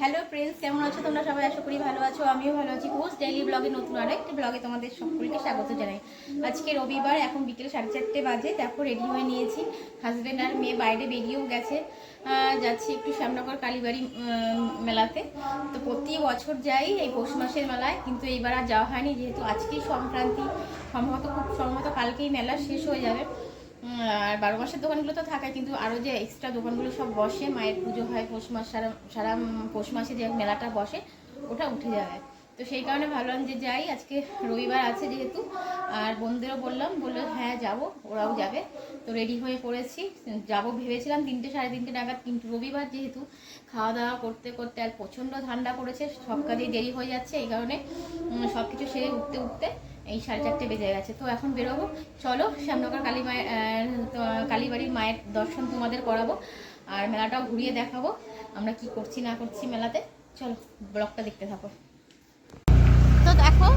Hello friends, কেমন আছো তোমরা সবাই? আশা করি ভালো আছো, আমিও ভালো আছি। পোস্ট ডেইলি ব্লগে নতুন আরেকটি ব্লগে তোমাদের সকলকে স্বাগত জানাই। আজকে রবিবার, এখন বিকেল 4:30 বাজে। দেখো রেডি হয়ে নিয়েছি, হাজব্যান্ড আর মেয়ে বাইরে বেরিয়েও গেছে। যাচ্ছি একটু শ্যামনগর কালীবাড়ি মেলাতে। তো প্রতি বছর যাই এই পৌষ মাসের মেলায়, কিন্তু এইবার আর যাওয়া হয়নি, যেহেতু আজকেই সংক্রান্তি। সম্ভবত কালকেই মেলা শেষ হয়ে যাবে। আর 12 মাসের দোকানগুলো তো থাকে, কিন্তু আরও যে এক্সট্রা দোকানগুলো সব বসে, মায়ের পুজো হয় পৌষ মাস, সারা পৌষ মাসে যে মেলাটা বসে ওটা উঠে যাবে। তো সেই কারণে ভাবলাম যে যাই, আজকে রবিবার আছে যেহেতু। আর বোনদেরও বললো হ্যাঁ যাবো, ওরাও যাবে। তো রেডি হয়ে পড়েছি, যাব ভেবেছিলাম 3টে সাড়ে 3টে নাগাদ, কিন্তু রবিবার যেহেতু খাওয়া দাওয়া করতে করতে আর প্রচণ্ড ঠান্ডা পড়েছে, সব কাজেই দেরি হয়ে যাচ্ছে। এই কারণে সব কিছু সেরে উঠতে এই 4:30 বেজে গেছে। তো এখন বেরোবো, চলো শ্যামনগর কালীবাড়ির মায়ের দর্শন তোমাদের করাবো, আর মেলাটাও ঘুরিয়ে দেখাবো আমরা কি করছি না করছি মেলাতে। চলো ব্লগটা দেখতে থাকো। তো দেখো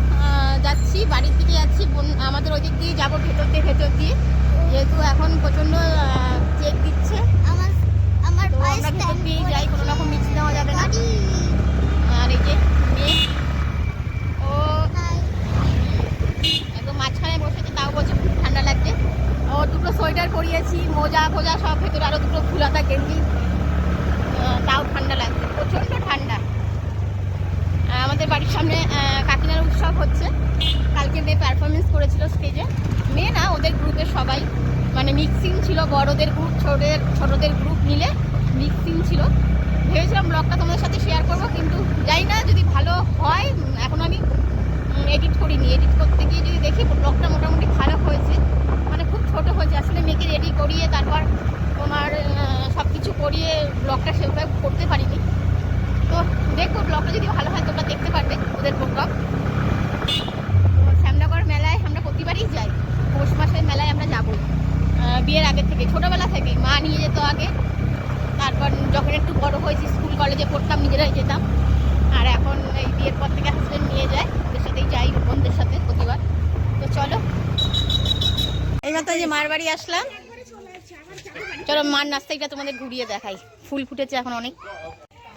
যাচ্ছি, বাড়ির দিকে যাচ্ছি। আমাদের ওই দিক দিয়ে যাবো, ভেতর দিয়ে, যেহেতু এখন প্রচণ্ড চেক দিচ্ছে। আমরা ভেতর দিয়ে যাই, কোনো রকম মিক্স নেওয়া যাবে না। আর এই যে মেয়ে, ও একদম মাঝখানে বসেছে, তাও বলছে খুব ঠান্ডা লাগছে। ও দুটো সোয়েটার পরিয়েছি, মোজা ফোজা সব, ভেতরে আরও দুটো ফুলাতা গেঞ্জি, তাও ঠান্ডা লাগছে, প্রচণ্ড ঠান্ডা। আমাদের বাড়ির সামনে কাকিনার উৎসব হচ্ছে। কালকে মেয়ে পারফরমেন্স করেছিল স্টেজে। মেয়ে না, ওদের গ্রুপের সবাই, মানে মিক্সিং ছিল, বড়দের গ্রুপ ছোটদের গ্রুপ মিলে মিক্সিং ছিল। ভেবেছিলাম ব্লগটা তোমাদের সাথে শেয়ার করবো, কিন্তু জানি না যদি ভালো হয়। এখন আমি এডিট করিনি, এডিট করতে গিয়ে যদি দেখি ব্লগটা মোটামুটি ভালো হয়েছে, মানে খুব ছোট হয়েছে। আসলে মেয়েকে রেডি করিয়ে তারপর তোমার সব কিছু করিয়ে ব্লগটা সেভাবে করতে পারিনি। তো দেখো ব্লগটা যদি ভালো হয় তোমরা দেখতে পারবে ওদের ব্লগ। তো শ্যামনগর মেলায় আমরা প্রতিবারই যাই, পৌষ মাসের মেলায় আমরা যাবই। বিয়ের আগে থেকে, ছোটোবেলা থেকে মা নিয়ে যেত আগে, তারপর যখন একটু বড় হয়েছি, স্কুল কলেজে পড়তাম, নিজেরাই যেতাম। আর এখন এই বিয়ের পর থেকে হাজবেন্ড নিয়ে যায়, ওদের সাথেই যাই, বোনদের সাথে প্রতিবার। তো চলো, এইমাত্র যে মার বাড়ি আসলাম, চলো মার নাস্তাটা তোমাদের ঘুরিয়ে দেখাই। ফুল ফুটেছে এখন অনেক।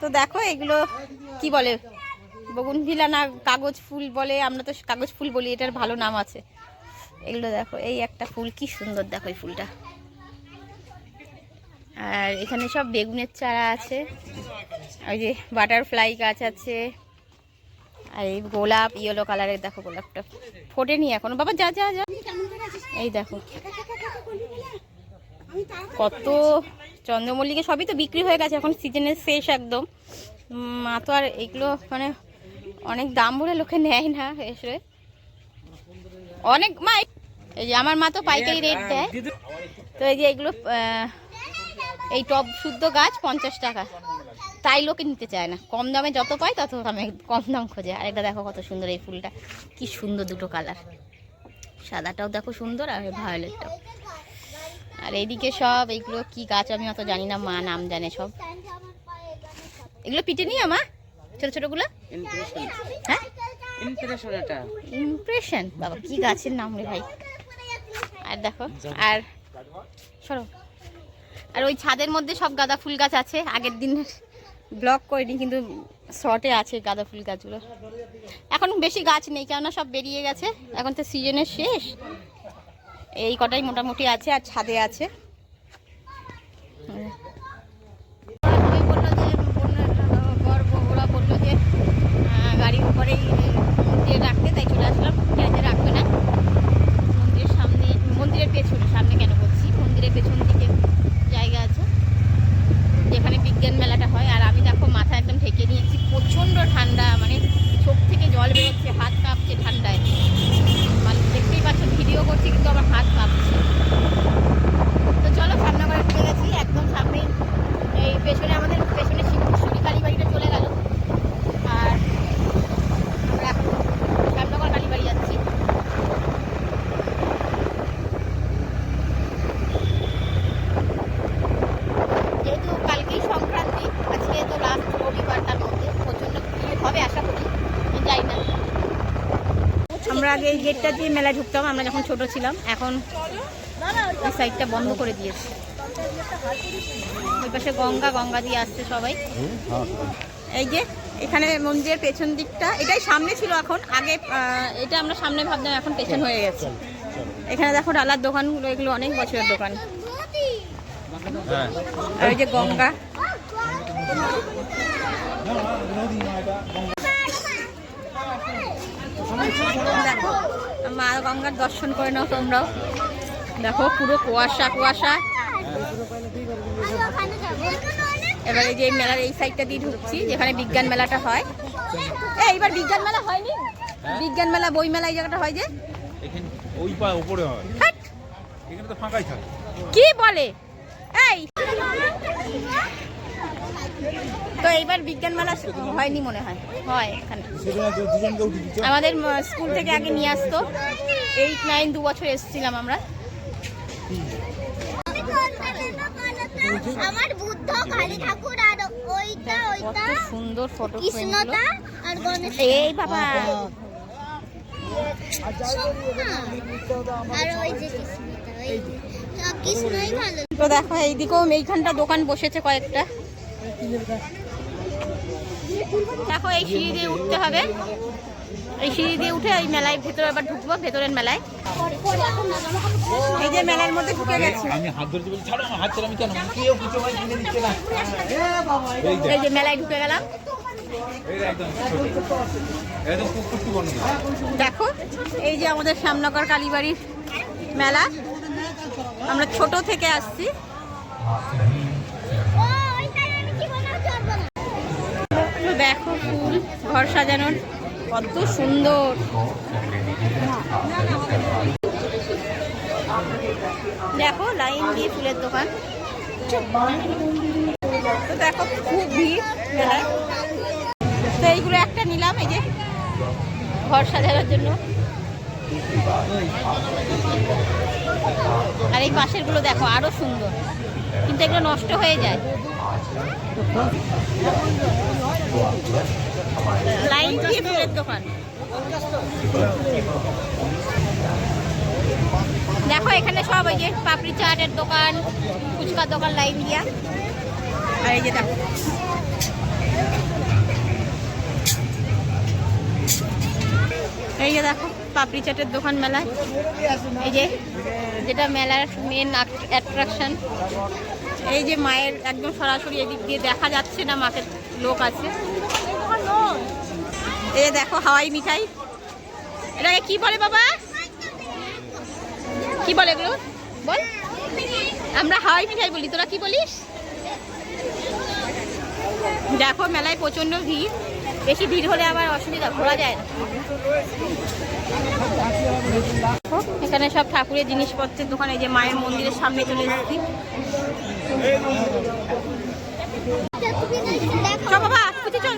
তো দেখো এগুলো কি বলে, বগুনভিলা না কাগজ ফুল বলে, আমরা তো কাগজ ফুল বলি, এটার ভালো নাম আছে। এগুলো দেখো, এই একটা ফুল কি সুন্দর, দেখো এই ফুলটা। আর এখানে সব বেগুনের চারা আছে, ওই যে বাটারফ্লাই গাছ আছে, আর এই গোলাপ ইয়েলো কালারের, দেখো গোলাপটা ফোটেনি এখনো, বাবা যা যা যা। এই দেখো কত চন্দ্রমল্লিকা, সবই তো বিক্রি হয়ে গেছে, এখন সিজনের শেষ একদম। মা তো আর এগুলো মানে অনেক দাম বলে লোকে নেয় না এসে, অনেক মা, এই যে আমার মা তো পাইকারি রেট দেয়। তো এই যে এগুলো, এই টব শুদ্ধ গাছ 50 টাকা, তাই লোকে নিতে চায় না। কম দামে যত পায় তত দামে কম দাম খোঁজে। আর এটা দেখো কত সুন্দর এই ফুলটা, কি সুন্দর দুটো কালার, সাদাটাও দেখো সুন্দর আর ভায়োলেটটাও। আর এইদিকে সব এইগুলো কি গাছ আমি অত জানি না, মা নাম জানে সব। এগুলো পিটে নিয়ে মা, ছোট ছোটগুলো, হ্যাঁ ইমপ্রেশন, বাবা কি গাছের নাম রে ভাই। আর দেখো, আর সরো, আর ওই ছাদের মধ্যে সব গাঁদা ফুল গাছ আছে। আগের দিন ব্লগ করিনি, কিন্তু শর্টে আছে গাঁদা ফুল গাছগুলো। এখন বেশি গাছ নেই, কেননা সব বেরিয়ে গেছে, এখন তো সিজনের শেষ। এই কটাই মোটামুটি আছে, আর ছাদে আছে। ওরা বললো যে গাড়ির উপরেই দিয়ে রাখতে, তাই চলে আসলাম। গ্যাসে রাখবে না, মন্দিরের সামনে, মন্দিরের পেছনে, সামনে কেন বলছি, মন্দিরের পেছন দিকে জায়গা আছে যেখানে বিজ্ঞান মেলাটা হয়। আর আমি দেখো মাথা একদম ঢেকে নিয়েছি, প্রচণ্ড ঠান্ডা, মানে চোখ থেকে জল বেরোচ্ছে, হাত কাঁপছে ঠান্ডায়। মানে দেখতেই পাচ্ছ, ভিডিও করছি কিন্তু আমার হাত কাঁপছে। তো চলো শ্যামনগরে ঢুকে গেছি, একদম সামনেই এই পেছনে, আমাদের পেছনে শিবপুর কালীবাড়িটা চলে গেল। আর আমরা এখন শ্যামনগর কালীবাড়ি যাচ্ছি। যেহেতু কালকেই সংক্রান্তি, আজকে তো লাস্ট রবিবার, তার মধ্যে প্রচণ্ড ভিড় হবে আশা করি, যাই না। আমরা আগে এই গেটটা দিয়ে মেলায় ঢুকতাম, আমরা যখন ছোট ছিলাম। এখন এই সাইডটা বন্ধ করে দিয়েছে। ওই পাশে গঙ্গা দিয়ে আসছে সবাই। এই যে এখানে মন্দিরের পেছন দিকটা, এটাই সামনে ছিল, এখন আগে এটা আমরা সামনে ভাবতাম, এখন পেছন হয়ে গেছে। এখানে দেখো ডালার দোকানগুলো, এগুলো অনেক বছরের দোকান। আর ওই যে গঙ্গা, দেখো মা গঙ্গার দর্শন করে নাও তোমরাও। দেখো পুরো কুয়াশা কুয়াশা। এবার এই যে মেলার এই সাইডটা দিয়ে ঢুকছি, যেখানে বিজ্ঞান মেলাটা হয়। এইবার বিজ্ঞান মেলা হয়নি, বিজ্ঞান মেলা বই মেলা এই জায়গাটা হয় যে ওই পা উপরে হয়, এখানে তো ফাঁকাই থাকে। কি বলে এই, তো এইবার বিজ্ঞান মেলা হয়নি মনে হয়, হয় এখানে। আমাদের স্কুল থেকে আগে নিয়ে আসতো, 8, 9 2 বছর এসেছিলাম আমরা। আমার বুদ্ধ কালী ঠাকুর আর ওইটা কত সুন্দর ফটো কৃষ্ণটা আর গণেশ। এই বাবা, আর ওই যে কৃষ্ণই ভালো। তো দেখো এইদিকেও এইখানটা দোকান বসেছে কয়েকটা। দেখো এই সিঁড়ি দিয়ে উঠতে হবে, এই সিঁড়ি দিয়ে উঠে এই মেলায় ভেতরে আবার ঢুকবো, ভেতরের মেলায়। এই যে মেলার মধ্যে ঢুকে গেছি। আমি হাত ধরতে বলি, ছাড়ো আমার হাত ধরে, আমি কেন, কেউ কিছু ভাই কিনে দিচ্ছে না। এই যে মেলায় ঢুকে গেলাম। একদম কুকুরটি বন্ধ। দেখো এই যে আমাদের শ্যামনগর কালীবাড়ির মেলা, আমরা ছোট থেকে আসছি। দেখো ফুল ঘর সাজানোর কত সুন্দর। দেখো লাইন দিয়ে ফুলের দোকান। তো দেখো খুব ভিড় মেলায়। তো এইগুলো একটা নিলাম, এই যে ঘর সাজানোর জন্য। আর এই পাশের গুলো দেখো আরো সুন্দর, কিন্তু এগুলো নষ্ট হয়ে যায়। লাইন দিয়ে ফুলের দোকান। দেখো এখানে সব ওই যে পাপড়ি চাটের দোকান, ফুচকার দোকান লাইন দিয়া। আর এই যে দেখো এই যে দেখো পাপড়ি চাটের দোকান মেলায়। এই যে যেটা মেলার মেন অ্যাট্রাকশন, এই যে মায়ের একদম সরাসরি এদিক দিয়ে দেখা যাচ্ছে না, মাকে লোক আছে। এই যে দেখো হাওয়াই মিঠাই, এটাকে কি বলে বাবা, কি বলে এগুলো বল? আমরা হাওয়াই মিঠাই বলি, তোরা কি বলিস? দেখো মেলায় প্রচন্ড ভিড়, বেশি ভিড় হলে আবার অসুবিধা, ঘোরা যায় না। এখানে সব ঠাকুরের জিনিসপত্রের দোকান। এই যে মায়ের মন্দিরের সামনে চলে এসেছি। চল বাবা, খুঁজে চল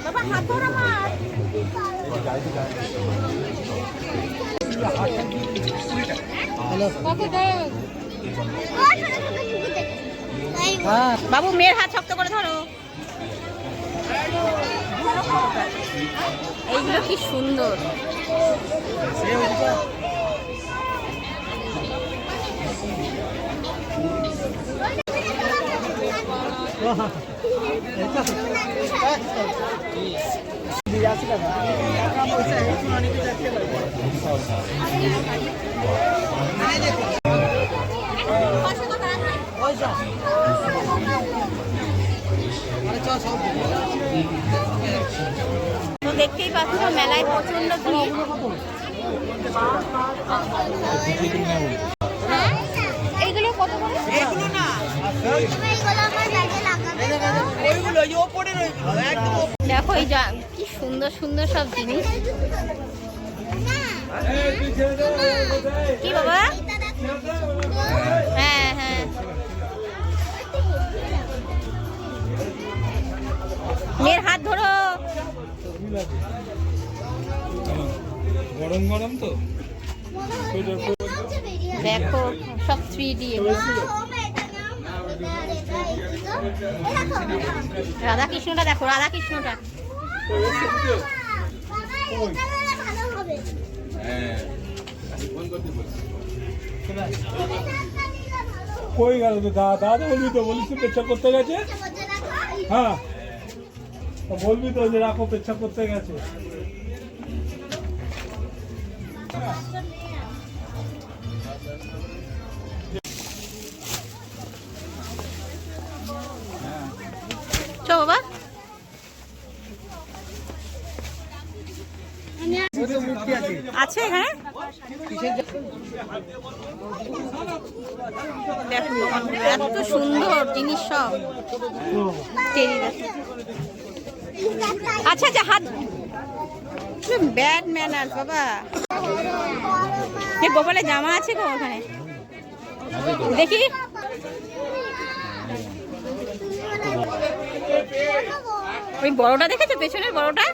বাবা, হাত ধরো আমার। বাবু মেয়ের হাত শক্ত করে ধরো। এইগুলো কি সুন্দর। তো দেখতেই পাচ্ছ মেলায় প্রচন্ড ভিড়। এইগুলো কত করে? এইগুলো না, এইগুলো আমার ব্যাগে লাগাবে। ওইগুলো ওই ওপরে রইলো একদম। দেখো এই কি সুন্দর সুন্দর সব জিনিস। কি বাবা? হ্যাঁ হ্যাঁ, মেয়ের হাত ধরো। গরম গরম তো দেখো সব 3D। রাধা কৃষ্ণটা দেখো, রাধা কৃষ্ণটা। কই গেল তো দাদা বলবি তো বলিস তো পেচ্ছাপ করতে গেছে হ্যাঁ তো বলবি তো যে রাখো পেচ্ছাপ করতে গেছে চ বাবা আছে এখানে দেখো এত সুন্দর জিনিস সব আচ্ছা আচ্ছা হাত ব্যাড ম্যানার বাবা গোপালের জামা আছে গো ওখানে দেখি ওই বড়টা দেখেছো পেছনের বড়টা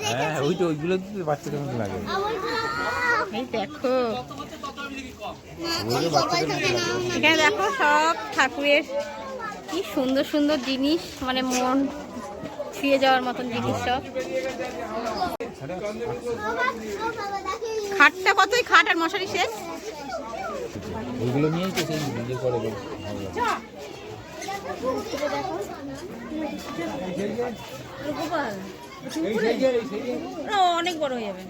হ্যাঁ ওইটা ওইগুলো বাচ্চাদের মতো লাগে এই দেখো এখানে দেখো সব ঠাকুরের কি সুন্দর সুন্দর জিনিস মানে মন ছুঁয়ে যাওয়ার মতন জিনিস সব খাটটা কতই খাট আর মশারি শেষ ওইগুলো নিয়েই তো সেই ভিডিও করে অনেক বড় হয়ে যাবে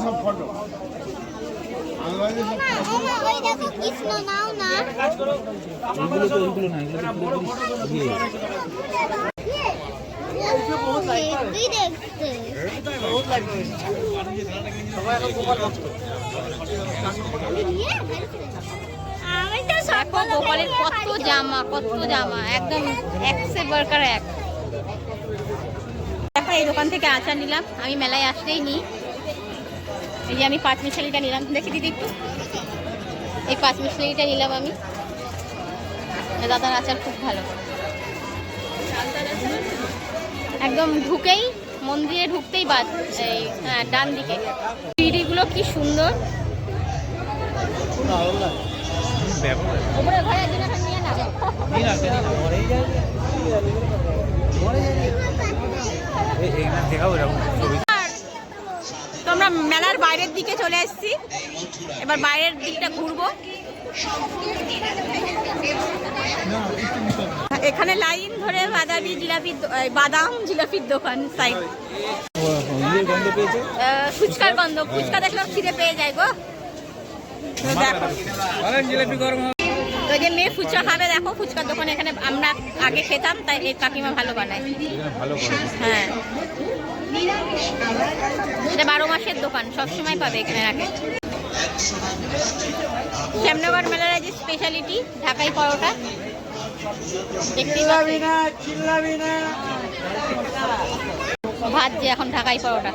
সব ফটো ওই দেখো কৃষ্ণ নাও না ওইগুলো তো ওইগুলো না এগুলো তো পুরোপুরি ইয়ে তুই দেখতে আমি তো দেখো গোপালের কত জামা একদম একসে বরকার এক দেখো এই দোকান থেকে আচার নিলাম আমি মেলায় আসতেই নিই এই যে আমি 5 মিশালিটা নিলাম দেখি দিদি একটু এই 5 মিশালিটা নিলাম আমি দাদার আচার খুব ভালো একদম ঢুকেই মন্দিরে ঢুকতেই বাদ এই হ্যাঁ ডান দিকে সিঁড়িগুলো কি সুন্দর ওপরে ঘরে একদিন এখন নিয়ে না তো আমরা মেলার বাইরের দিকে চলে এসেছি এবার বাইরের দিকটা ঘুরবো এখানে লাইন ধরে বাদাম জিলাপির দোকান সাইড ফুচকার গন্ধ ফুচকা দেখলাম খিদে পেয়ে যায় গো দেখো তো যে মেয়ে ফুচকা খাবে দেখো ফুচকার দোকান এখানে আমরা আগে খেতাম তাই এই কাকিমা ভালো বানায় হ্যাঁ এটা 12 মাসের দোকান সবসময় পাবে এখানে রাখে শ্যামনগর মেলার যে স্পেশালিটি ঢাকাই পরোটা দেখতেই পাবি না চিল্লাবি না ভাত যে এখন ঢাকাই পরোটা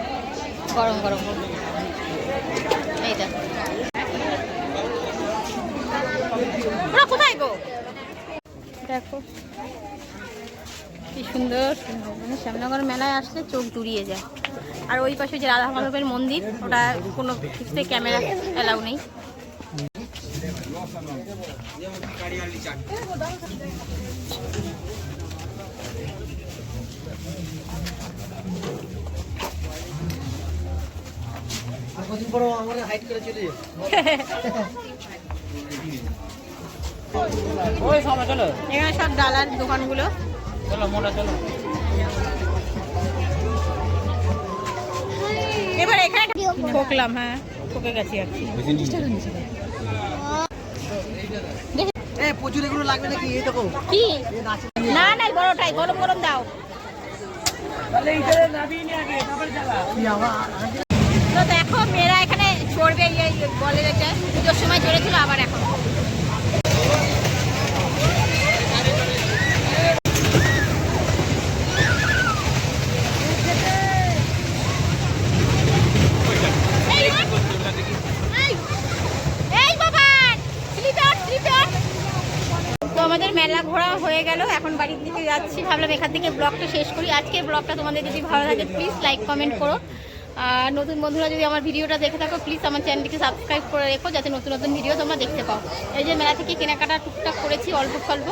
গরম গরম এই দেখো ওরা কোথায় গো দেখো কি সুন্দর মানে শ্যামনগর মেলায় আসলে চোখ জুড়িয়ে যায় আর ওই পাশে যে রাধা মাধবের মন্দির ওটা কোনো কিছুতে ক্যামেরা অ্যালাউ নেই এখানে সব ডালার দোকানগুলো এবার এখানে ঠকলাম হ্যাঁ ঠকে গেছি আর প্রচুর এগুলো লাগবে নাকি এই দেখো কি না না বড়টাই গরম গরম দাও তো দেখো মেয়েরা এখানে চড়বে বলে রেখে পুজোর সময় চড়েছিল আবার এখন আমাদের মেলা ঘোরা হয়ে গেল এখন বাড়ির দিকে যাচ্ছি ভাবলাম এখান থেকে ব্লগটা শেষ করি আজকের ব্লগটা তোমাদের যদি ভালো লাগে প্লিজ লাইক কমেন্ট করো আর নতুন বন্ধুরা যদি আমার ভিডিওটা দেখে থাকো প্লিজ আমার চ্যানেলটিকে সাবস্ক্রাইব করে রেখো, যাতে নতুন নতুন ভিডিও তোমরা দেখতে পাও। এই যে মেলা থেকে কেনাকাটা টুকটাক করেছি, অল্প স্বল্প,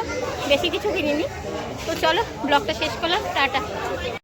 বেশি কিছু কিনিনি। তো চলো ব্লগটা শেষ করলাম, টাটা।